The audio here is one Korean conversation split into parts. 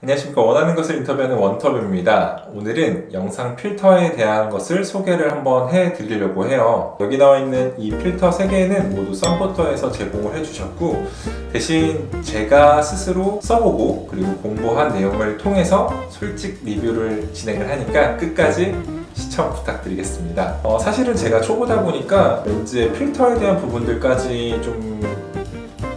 안녕하십니까. 원하는 것을 인터뷰하는 원터뷰입니다. 오늘은 영상 필터에 대한 것을 소개를 한번 해드리려고 해요. 여기 나와 있는 이 필터 3개는 모두 썬포터에서 제공을 해주셨고, 대신 제가 스스로 써보고 그리고 공부한 내용을 통해서 솔직 리뷰를 진행을 하니까 끝까지 시청 부탁드리겠습니다. 사실은 제가 초보다 보니까 렌즈의 필터에 대한 부분들까지 좀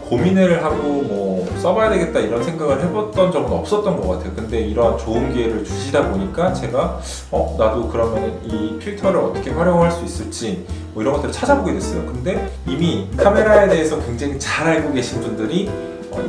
고민을 하고 써봐야 되겠다 이런 생각을 해봤던 적은 없었던 것 같아요. 근데 이러한 좋은 기회를 주시다 보니까 제가 나도 그러면 이 필터를 어떻게 활용할 수 있을지 이런 것들을 찾아보게 됐어요. 근데 이미 카메라에 대해서 굉장히 잘 알고 계신 분들이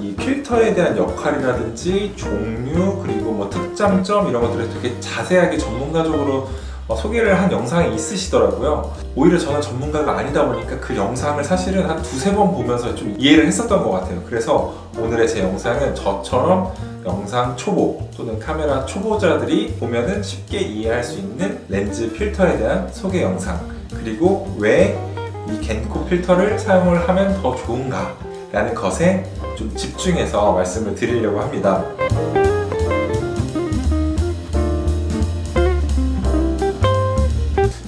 이 필터에 대한 역할이라든지 종류 그리고 특장점 이런 것들을 되게 자세하게 전문가적으로 소개를 한 영상이 있으시더라고요. 오히려 저는 전문가가 아니다 보니까 그 영상을 사실은 한 2-3번 보면서 좀 이해를 했었던 것 같아요. 그래서 오늘의 제 영상은 저처럼 영상 초보 또는 카메라 초보자들이 보면은 쉽게 이해할 수 있는 렌즈 필터에 대한 소개 영상, 그리고 왜 이 겐코 필터를 사용을 하면 더 좋은가 라는 것에 좀 집중해서 말씀을 드리려고 합니다.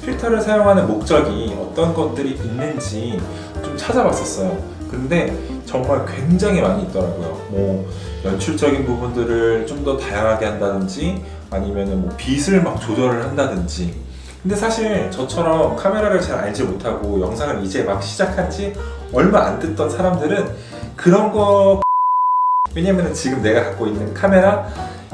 필터를 사용하는 목적이 어떤 것들이 있는지 좀 찾아봤었어요. 근데 정말 굉장히 많이 있더라고요. 연출적인 부분들을 좀 더 다양하게 한다든지 아니면 빛을 막 조절을 한다든지. 근데 사실 저처럼 카메라를 잘 알지 못하고 영상을 이제 막 시작한 지 얼마 안 됐던 사람들은 그런 거, 왜냐면 지금 내가 갖고 있는 카메라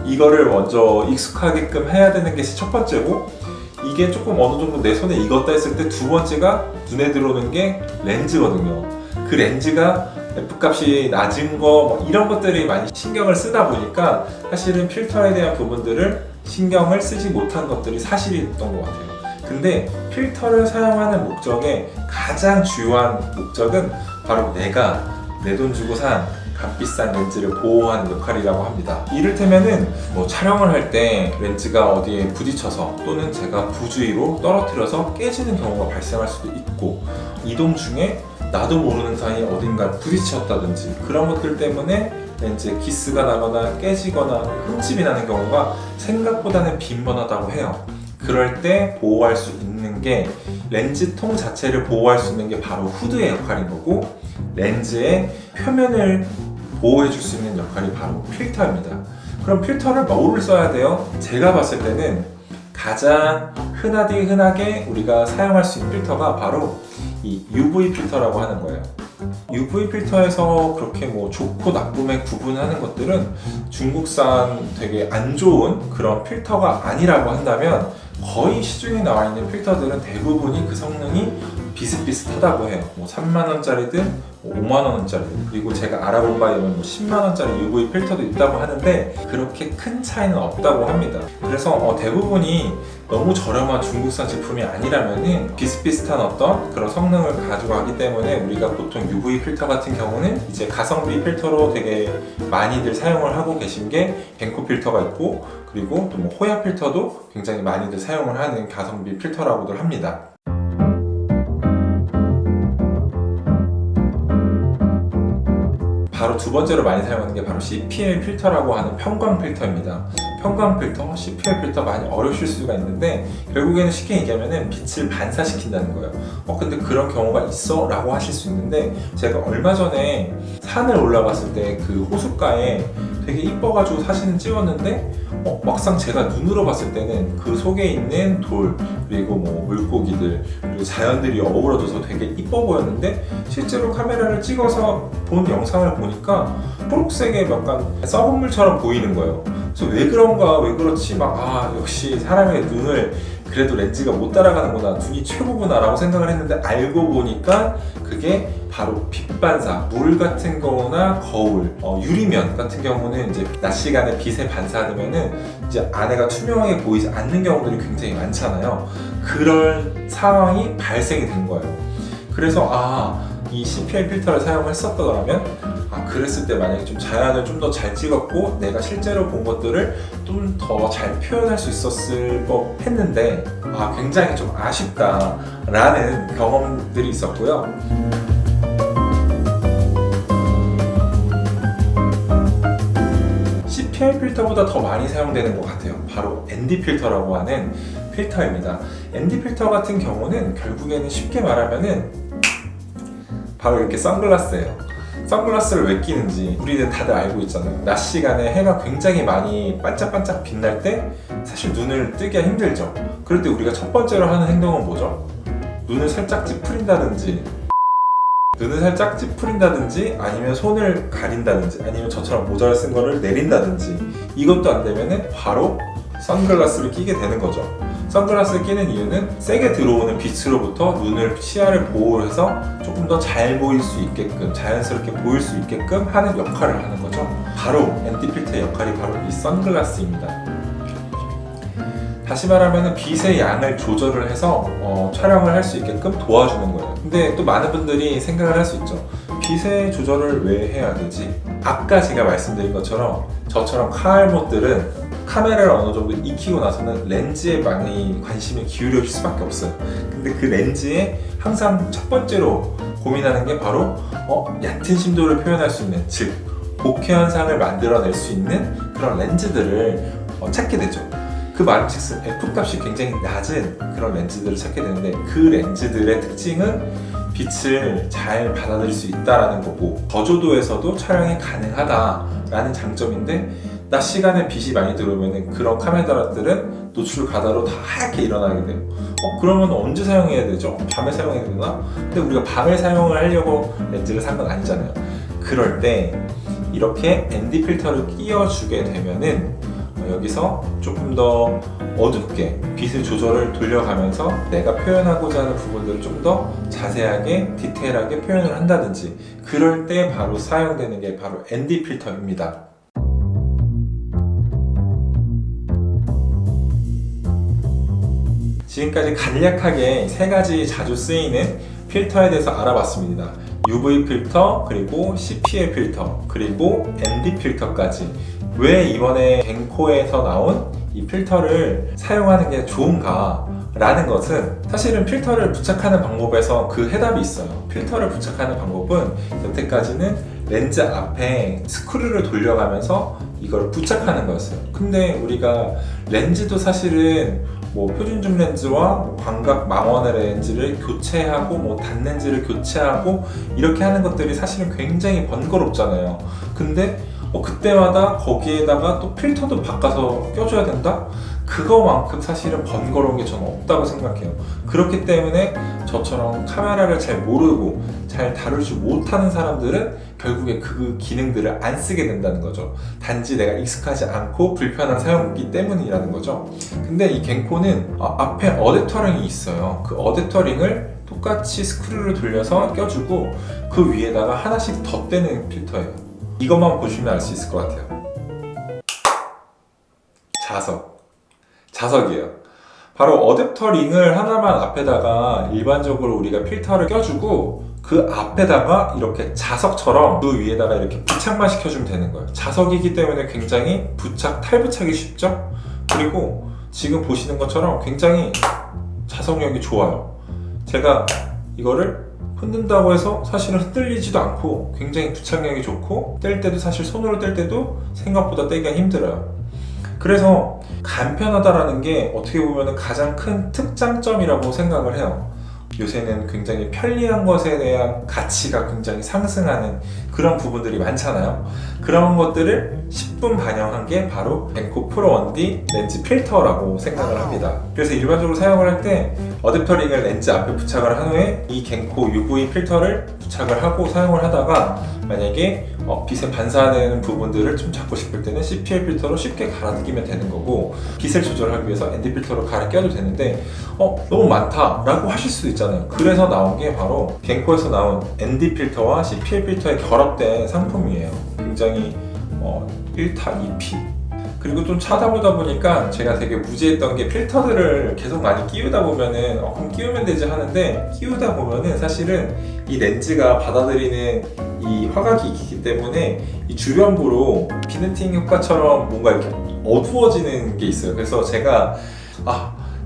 이거를 먼저 익숙하게끔 해야 되는 게 첫 번째고, 이게 조금 어느 정도 내 손에 익었다 했을 때 두 번째가 눈에 들어오는 게 렌즈거든요. 그 렌즈가 F값이 낮은 거 이런 것들이 많이 신경을 쓰다 보니까 사실은 필터에 대한 부분들을 신경을 쓰지 못한 것들이 사실이었던 것 같아요. 근데 필터를 사용하는 목적의 가장 주요한 목적은 바로 내가 내 돈 주고 산 값비싼 렌즈를 보호하는 역할이라고 합니다. 이를테면은 촬영을 할 때 렌즈가 어디에 부딪혀서 또는 제가 부주의로 떨어뜨려서 깨지는 경우가 발생할 수도 있고, 이동 중에 나도 모르는 사이에 어딘가 부딪혔다든지 그런 것들 때문에 렌즈에 기스가 나거나 깨지거나 흠집이 나는 경우가 생각보다는 빈번하다고 해요. 그럴 때 보호할 수 있는 게, 렌즈 통 자체를 보호할 수 있는 게 바로 후드의 역할인 거고, 렌즈의 표면을 보호해 줄 수 있는 역할이 바로 필터입니다. 그럼 필터를 뭐를 써야 돼요? 제가 봤을 때는 가장 흔하게 우리가 사용할 수 있는 필터가 바로 이 UV 필터라고 하는 거예요. UV 필터에서 그렇게 좋고 나쁨의 구분하는 것들은 중국산 되게 안 좋은 그런 필터가 아니라고 한다면, 거의 시중에 나와 있는 필터들은 대부분이 그 성능이 비슷비슷하다고 해요. 3만원짜리든 5만원짜리든, 그리고 제가 알아본 바에 의하면 10만원짜리 UV 필터도 있다고 하는데 그렇게 큰 차이는 없다고 합니다. 그래서 대부분이 너무 저렴한 중국산 제품이 아니라면 비슷비슷한 어떤 그런 성능을 가지고 하기 때문에, 우리가 보통 UV 필터 같은 경우는 이제 가성비 필터로 되게 많이들 사용을 하고 계신 게 겐코 필터가 있고, 그리고 또 호야 필터도 굉장히 많이들 사용을 하는 가성비 필터라고들 합니다. 바로 두 번째로 많이 사용하는 게 바로 CPL 필터라고 하는 편광 필터입니다. 편광 필터, CPL 필터 많이 어려우실 수가 있는데, 결국에는 쉽게 얘기하면 빛을 반사시킨다는 거예요. 근데 그런 경우가 있어? 라고 하실 수 있는데, 제가 얼마 전에 산을 올라갔을 때 그 호숫가에 되게 이뻐가지고 사진을 찍었는데 막상 제가 눈으로 봤을 때는 그 속에 있는 돌, 그리고 물고기들, 그리고 자연들이 어우러져서 되게 이뻐 보였는데, 실제로 카메라를 찍어서 본 영상을 보니까 초록색의 약간 썩은 물처럼 보이는 거예요. 그래서 왜 그런가, 왜 그렇지, 역시 사람의 눈을 그래도 렌즈가 못 따라가는구나, 눈이 최고구나 라고 생각을 했는데, 알고 보니까 그게 바로 빛 반사, 물 같은 거나 거울, 유리면 같은 경우는 이제 낮 시간에 빛에 반사되면은 이제 안에가 투명하게 보이지 않는 경우들이 굉장히 많잖아요. 그런 상황이 발생이 된 거예요. 그래서 이 CPL 필터를 사용했었더라면, 그랬을 때 만약에 좀 자연을 좀 더 잘 찍었고 내가 실제로 본 것들을 좀 더 잘 표현할 수 있었을 법 했는데, 굉장히 좀 아쉽다라는 경험들이 있었고요. CPL 필터보다 더 많이 사용되는 것 같아요. 바로 ND 필터라고 하는 필터입니다. ND 필터 같은 경우는 결국에는 쉽게 말하면은 바로 이렇게 선글라스예요. 선글라스를 왜 끼는지 우리는 다들 알고 있잖아요. 낮 시간에 해가 굉장히 많이 반짝반짝 빛날 때 사실 눈을 뜨기가 힘들죠. 그럴 때 우리가 첫 번째로 하는 행동은 뭐죠? 눈을 살짝 찌푸린다든지 아니면 손을 가린다든지 아니면 저처럼 모자를 쓴 거를 내린다든지, 이것도 안 되면은 바로 선글라스를 끼게 되는 거죠. 선글라스를 끼는 이유는 세게 들어오는 빛으로부터 눈을, 시야를 보호해서 조금 더 잘 보일 수 있게끔, 자연스럽게 보일 수 있게끔 하는 역할을 하는 거죠. 바로 ND 필터의 역할이 바로 이 선글라스입니다. 다시 말하면 빛의 양을 조절을 해서 촬영을 할 수 있게끔 도와주는 거예요. 근데 또 많은 분들이 생각을 할 수 있죠. 빛의 조절을 왜 해야 되지? 아까 제가 말씀드린 것처럼 저처럼 카알못들은 카메라를 어느 정도 익히고 나서는 렌즈에 많이 관심을 기울일 수밖에 없어요. 근데 그 렌즈에 항상 첫 번째로 고민하는 게 바로 얕은 심도를 표현할 수 있는, 즉 bokeh 현상을 만들어낼 수 있는 그런 렌즈들을 찾게 되죠. 그 말인즉슨 F값이 굉장히 낮은 그런 렌즈들을 찾게 되는데, 그 렌즈들의 특징은 빛을 잘 받아들일 수 있다는 거고 저조도에서도 촬영이 가능하다라는 장점인데, 낮 시간에 빛이 많이 들어오면 그런 카메라들은 노출 가다로 다 하얗게 일어나게 돼요. 그러면 언제 사용해야 되죠? 밤에 사용해야 되나? 근데 우리가 밤에 사용을 하려고 렌즈를 산 건 아니잖아요. 그럴 때 이렇게 ND 필터를 끼워주게 되면은 여기서 조금 더 어둡게 빛의 조절을 돌려가면서 내가 표현하고자 하는 부분들을 좀 더 자세하게 디테일하게 표현을 한다든지, 그럴 때 바로 사용되는 게 바로 ND 필터입니다. 지금까지 간략하게 세 가지 자주 쓰이는 필터에 대해서 알아봤습니다. UV 필터, 그리고 CPL 필터, 그리고 ND 필터까지. 왜 이번에 갱코에서 나온 이 필터를 사용하는 게 좋은가 라는 것은, 사실은 필터를 부착하는 방법에서 그 해답이 있어요. 필터를 부착하는 방법은 여태까지는 렌즈 앞에 스크류를 돌려가면서 이걸 부착하는 거였어요. 근데 우리가 렌즈도 사실은 표준줌 렌즈와 광각 망원의 렌즈를 교체하고 단렌즈를 교체하고 이렇게 하는 것들이 사실은 굉장히 번거롭잖아요. 근데 그때마다 거기에다가 또 필터도 바꿔서 껴줘야 된다? 그거만큼 사실은 번거로운 게 저는 없다고 생각해요. 그렇기 때문에 저처럼 카메라를 잘 모르고 잘 다룰 줄 못하는 사람들은 결국에 그 기능들을 안 쓰게 된다는 거죠. 단지 내가 익숙하지 않고 불편한 사용이기 때문이라는 거죠. 근데 이 갱코는 앞에 어댑터링이 있어요. 그 어댑터링을 똑같이 스크류를 돌려서 껴주고 그 위에다가 하나씩 덧대는 필터예요. 이것만 보시면 알 수 있을 것 같아요. 자석이에요. 바로 어댑터 링을 하나만 앞에다가 일반적으로 우리가 필터를 껴주고 그 앞에다가 이렇게 자석처럼 그 위에다가 이렇게 부착만 시켜주면 되는 거예요. 자석이기 때문에 굉장히 탈부착이 쉽죠? 그리고 지금 보시는 것처럼 굉장히 자석력이 좋아요. 제가 이거를 흔든다고 해서 사실은 흔들리지도 않고 굉장히 부착력이 좋고, 뗄 때도 사실 손으로 뗄 때도 생각보다 떼기가 힘들어요. 그래서 간편하다라는 게 어떻게 보면 가장 큰 특장점이라고 생각을 해요. 요새는 굉장히 편리한 것에 대한 가치가 굉장히 상승하는 그런 부분들이 많잖아요. 그런 것들을 10분 반영한 게 바로 갱코 프로 1D 렌즈 필터라고 생각을 합니다. 그래서 일반적으로 사용을 할 때 어댑터 링을 렌즈 앞에 부착을 한 후에 이 갱코 UV 필터를 부착을 하고 사용을 하다가, 만약에 빛에 반사되는 부분들을 좀 잡고 싶을 때는 CPL 필터로 쉽게 갈아 끼면 되는 거고, 빛을 조절하기 위해서 ND 필터로 갈아 껴도 되는데 너무 많다 라고 하실 수도 있잖아요. 그래서 나온 게 바로 갱코에서 나온 ND 필터와 CPL 필터의 결합된 상품이에요. 굉장히 1타 2피. 그리고 좀 찾아보다 보니까 제가 되게 무지했던 게, 필터들을 계속 많이 끼우다 보면은 그럼 끼우면 되지 하는데, 끼우다 보면은 사실은 이 렌즈가 받아들이는 이 화각이 있기 때문에 이 주변부로 비는팅 효과처럼 뭔가 이렇게 어두워지는 게 있어요. 그래서 제가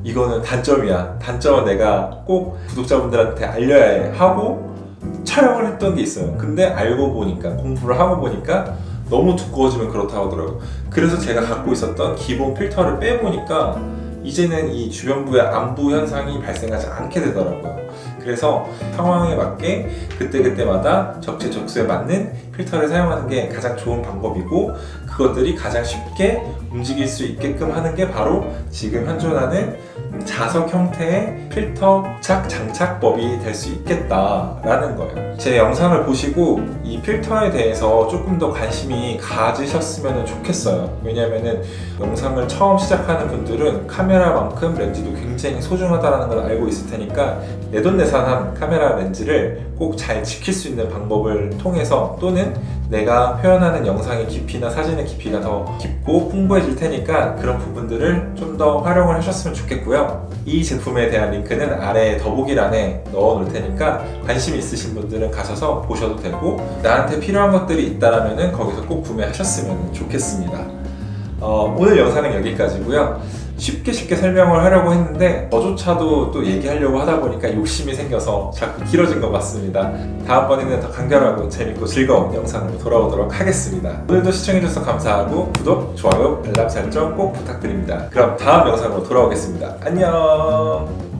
이거는 단점이야. 단점은 내가 꼭 구독자분들한테 알려야 해 하고 촬영을 했던 게 있어요. 근데 알고 보니까, 공부를 하고 보니까 너무 두꺼워지면 그렇다고 하더라고요. 그래서 제가 갖고 있었던 기본 필터를 빼보니까 이제는 이 주변부의 안부 현상이 발생하지 않게 되더라고요. 그래서 상황에 맞게 그때그때마다 적재적소에 맞는 필터를 사용하는 게 가장 좋은 방법이고, 그것들이 가장 쉽게 움직일 수 있게끔 하는 게 바로 지금 현존하는 자석 형태의 필터 장착법이 될 수 있겠다라는 거예요. 제 영상을 보시고 이 필터에 대해서 조금 더 관심이 가지셨으면 좋겠어요. 왜냐면은 영상을 처음 시작하는 분들은 카메라만큼 렌즈도 굉장히 소중하다는 걸 알고 있을 테니까 내돈내산한 카메라 렌즈를 꼭 잘 지킬 수 있는 방법을 통해서, 또는 내가 표현하는 영상의 깊이나 사진의 깊이가 더 깊고 풍부해질 테니까 그런 부분들을 좀 더 활용을 하셨으면 좋겠고요. 이 제품에 대한 링크는 아래 더보기란에 넣어 놓을 테니까 관심 있으신 분들은 가셔서 보셔도 되고, 나한테 필요한 것들이 있다라면 거기서 꼭 구매하셨으면 좋겠습니다. 오늘 영상은 여기까지고요. 쉽게 설명을 하려고 했는데 저조차도 또 얘기하려고 하다 보니까 욕심이 생겨서 자꾸 길어진 것 같습니다. 다음번에는 더 간결하고 재밌고 즐거운 영상으로 돌아오도록 하겠습니다. 오늘도 시청해주셔서 감사하고 구독, 좋아요, 알람 설정 꼭 부탁드립니다. 그럼 다음 영상으로 돌아오겠습니다. 안녕.